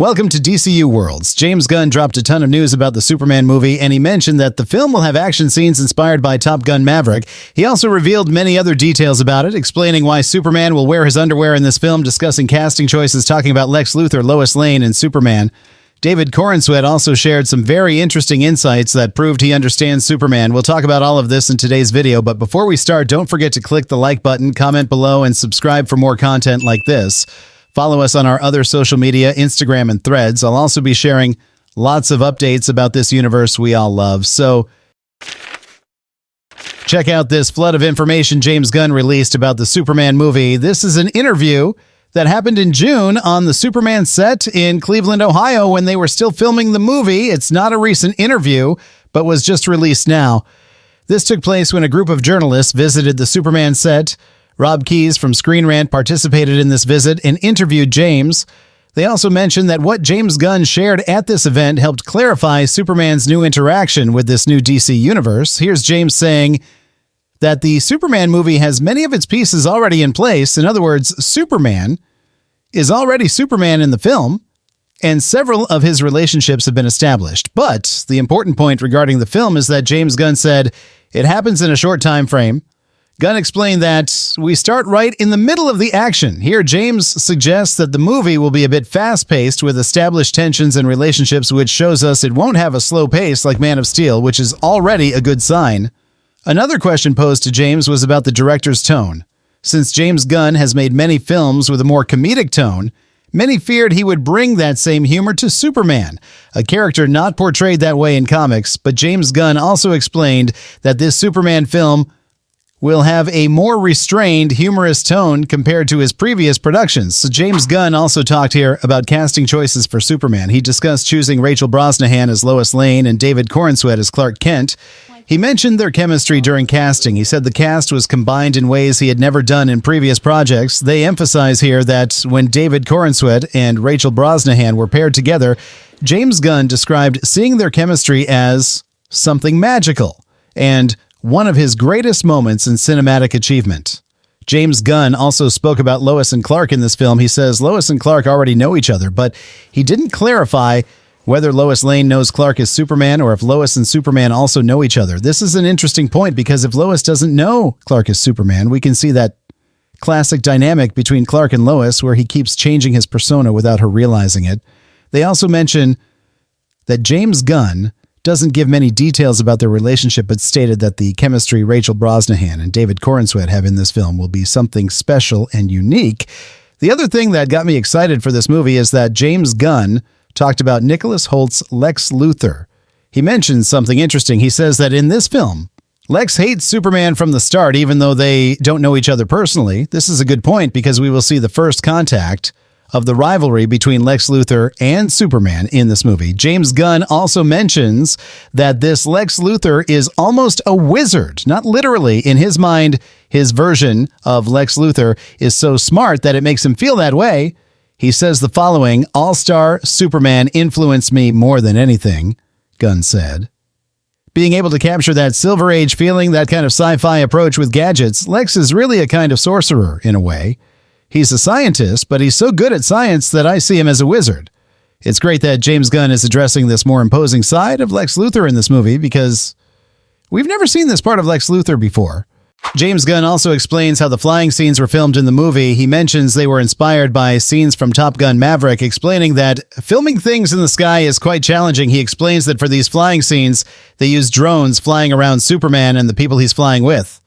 Welcome to DCU Worlds. James Gunn dropped a ton of news about the Superman movie, and he mentioned that the film will have action scenes inspired by Top Gun Maverick. He also revealed many other details about it, explaining why Superman will wear his underwear in this film, discussing casting choices, talking about Lex Luthor, Lois Lane, and Superman. David Corenswet also shared some very interesting insights that proved he understands Superman. We'll talk about all of this in today's video, but before we start, don't forget to click the like button, comment below, and subscribe for more content like this. Follow us on our other social media, Instagram and Threads. I'll also be sharing lots of updates about this universe we all love. So check out this flood of information James Gunn released about the Superman movie. This is an interview that happened in June on the Superman set in Cleveland, Ohio, when they were still filming the movie. It's not a recent interview, but was just released now. This took place when a group of journalists visited the Superman set. Rob Keyes from Screen Rant participated in this visit and interviewed James. They also mentioned that what James Gunn shared at this event helped clarify Superman's new interaction with this new DC universe. Here's James saying that the Superman movie has many of its pieces already in place. In other words, Superman is already Superman in the film, and several of his relationships have been established. But the important point regarding the film is that James Gunn said it happens in a short time frame. Gunn explained that we start right in the middle of the action. Here, James suggests that the movie will be a bit fast-paced with established tensions and relationships, which shows us it won't have a slow pace like Man of Steel, which is already a good sign. Another question posed to James was about the director's tone. Since James Gunn has made many films with a more comedic tone, many feared he would bring that same humor to Superman, a character not portrayed that way in comics. But James Gunn also explained that this Superman film will have a more restrained, humorous tone compared to his previous productions. So James Gunn also talked here about casting choices for Superman. He discussed choosing Rachel Brosnahan as Lois Lane and David Corenswet as Clark Kent. He mentioned their chemistry during casting. He said the cast was combined in ways he had never done in previous projects. They emphasize here that when David Corenswet and Rachel Brosnahan were paired together, James Gunn described seeing their chemistry as something magical and one of his greatest moments in cinematic achievement. James Gunn also spoke about Lois and Clark in this film. He says Lois and Clark already know each other, but he didn't clarify whether Lois Lane knows Clark is Superman or if Lois and Superman also know each other. This is an interesting point because if Lois doesn't know Clark is Superman, we can see that classic dynamic between Clark and Lois where he keeps changing his persona without her realizing it. They also mention that James Gunn doesn't give many details about their relationship, but stated that the chemistry Rachel Brosnahan and David Corenswet have in this film will be something special and unique. The other thing that got me excited for this movie is that James Gunn talked about Nicholas Holt's Lex Luthor. He mentions something interesting. He says that in this film, Lex hates Superman from the start, even though they don't know each other personally. This is a good point because we will see the first contact of the rivalry between Lex Luthor and Superman in this movie. James Gunn also mentions that this Lex Luthor is almost a wizard. Not literally. In his mind, his version of Lex Luthor is so smart that it makes him feel that way. He says the following: "All-star Superman influenced me more than anything," Gunn said. Being able to capture that Silver Age feeling, that kind of sci-fi approach with gadgets, Lex is really a kind of sorcerer in a way. He's a scientist, but he's so good at science that I see him as a wizard. It's great that James Gunn is addressing this more imposing side of Lex Luthor in this movie because we've never seen this part of Lex Luthor before. James Gunn also explains how the flying scenes were filmed in the movie. He mentions they were inspired by scenes from Top Gun Maverick, explaining that filming things in the sky is quite challenging. He explains that for these flying scenes, they use drones flying around Superman and the people he's flying with.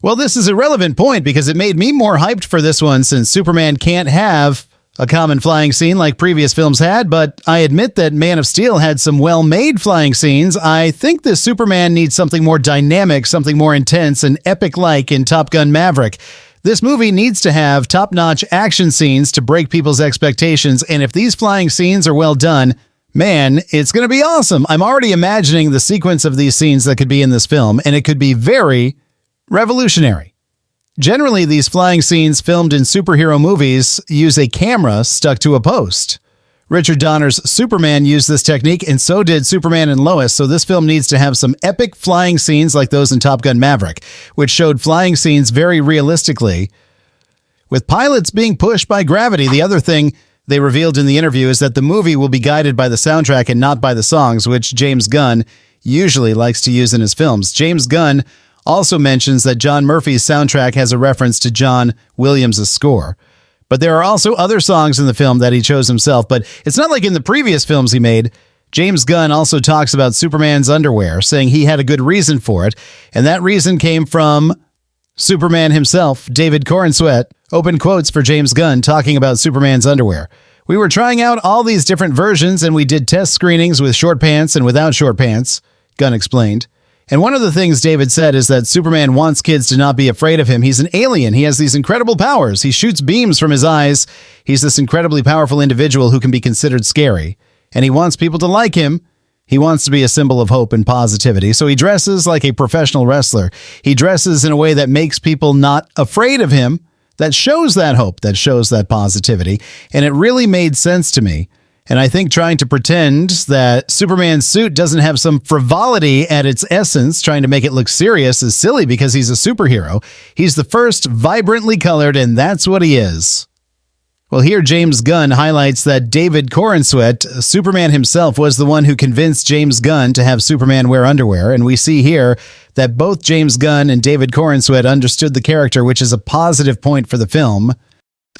Well, this is a relevant point because it made me more hyped for this one since Superman can't have a common flying scene like previous films had, but I admit that Man of Steel had some well-made flying scenes. I think this Superman needs something more dynamic, something more intense and epic-like in Top Gun Maverick. This movie needs to have top-notch action scenes to break people's expectations, and if these flying scenes are well done, man, it's going to be awesome. I'm already imagining the sequence of these scenes that could be in this film, and it could be very revolutionary. Generally, these flying scenes filmed in superhero movies use a camera stuck to a post. Richard Donner's Superman used this technique, and so did Superman and Lois, so this film needs to have some epic flying scenes like those in Top Gun Maverick, which showed flying scenes very realistically, with pilots being pushed by gravity. The other thing they revealed in the interview is that the movie will be guided by the soundtrack and not by the songs, which James Gunn usually likes to use in his films. James Gunn also mentions that John Murphy's soundtrack has a reference to John Williams' score. But there are also other songs in the film that he chose himself, but it's not like in the previous films he made. James Gunn also talks about Superman's underwear, saying he had a good reason for it, and that reason came from Superman himself, David Corenswet. Open quotes for James Gunn talking about Superman's underwear. "We were trying out all these different versions, and we did test screenings with short pants and without short pants," Gunn explained. And one of the things David said is that Superman wants kids to not be afraid of him. He's an alien. He has these incredible powers. He shoots beams from his eyes. He's this incredibly powerful individual who can be considered scary. And he wants people to like him. He wants to be a symbol of hope and positivity. So he dresses like a professional wrestler. He dresses in a way that makes people not afraid of him, that shows that hope, that shows that positivity. And it really made sense to me. And I think trying to pretend that Superman's suit doesn't have some frivolity at its essence, trying to make it look serious, is silly because he's a superhero. He's the first vibrantly colored, and that's what he is. Well, here James Gunn highlights that David Corenswet, Superman himself, was the one who convinced James Gunn to have Superman wear underwear. And we see here that both James Gunn and David Corenswet understood the character, which is a positive point for the film.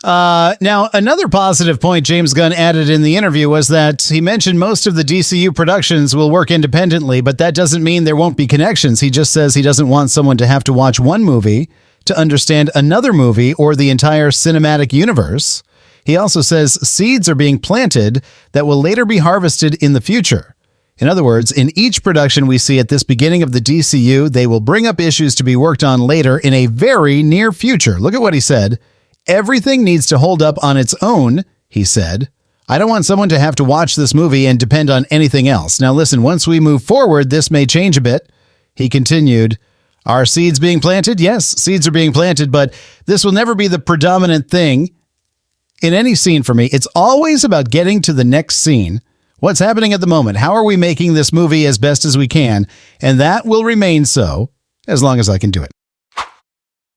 Now, another positive point James Gunn added in the interview was that he mentioned most of the DCU productions will work independently, but that doesn't mean there won't be connections. He just says he doesn't want someone to have to watch one movie to understand another movie or the entire cinematic universe. He also says seeds are being planted that will later be harvested in the future. In other words, in each production we see at this beginning of the DCU, they will bring up issues to be worked on later in a very near future. Look at what he said. "Everything needs to hold up on its own," he said. "I don't want someone to have to watch this movie and depend on anything else. Now listen, once we move forward, this may change a bit." He continued, "Are seeds being planted? Yes, seeds are being planted, but this will never be the predominant thing in any scene for me. It's always about getting to the next scene. What's happening at the moment? How are we making this movie as best as we can? And that will remain so as long as I can do it."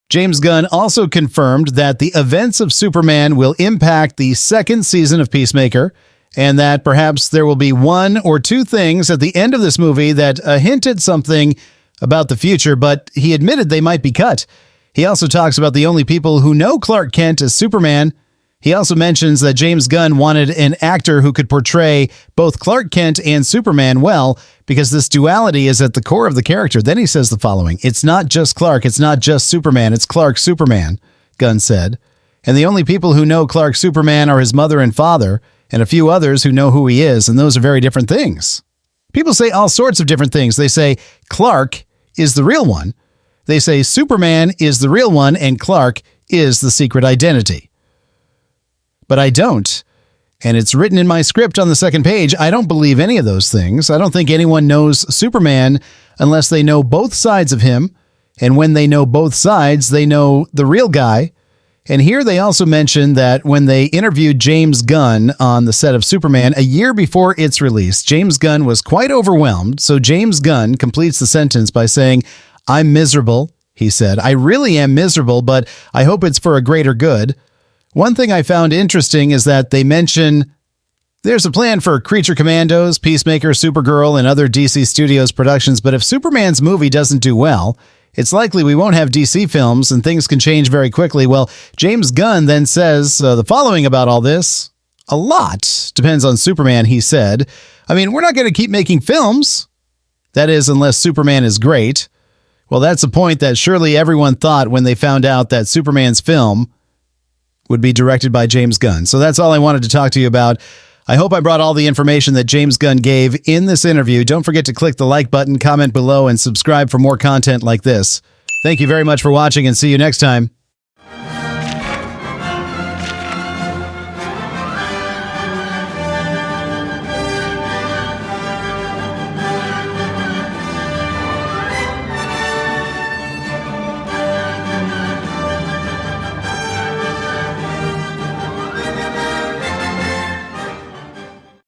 James Gunn also confirmed that the events of Superman will impact the second season of Peacemaker, and that perhaps there will be one or two things at the end of this movie that hint at something about the future, but he admitted they might be cut. He also talks about the only people who know Clark Kent as Superman. He also mentions that James Gunn wanted an actor who could portray both Clark Kent and Superman well, because this duality is at the core of the character. Then he says the following: "It's not just Clark, it's not just Superman, it's Clark Superman," Gunn said. "And the only people who know Clark Superman are his mother and father, and a few others who know who he is, and those are very different things." People say all sorts of different things. They say Clark is the real one. They say Superman is the real one, and Clark is the secret identity. But I don't. And it's written in my script on the second page. I don't believe any of those things. I don't think anyone knows Superman unless they know both sides of him. And when they know both sides, they know the real guy. And here they also mentioned that when they interviewed James Gunn on the set of Superman a year before its release, James Gunn was quite overwhelmed. So James Gunn completes the sentence by saying, "I'm miserable," he said. "I really am miserable, but I hope it's for a greater good." One thing I found interesting is that they mention there's a plan for Creature Commandos, Peacemaker, Supergirl, and other DC Studios productions, but if Superman's movie doesn't do well, it's likely we won't have DC films and things can change very quickly. Well, James Gunn then says the following about all this. "A lot depends on Superman," he said. "I mean, we're not going to keep making films. That is, unless Superman is great." Well, that's a point that surely everyone thought when they found out that Superman's film would be directed by James Gunn. So that's all I wanted to talk to you about. I hope I brought all the information that James Gunn gave in this interview. Don't forget to click the like button, comment below, and subscribe for more content like this. Thank you very much for watching, and see you next time.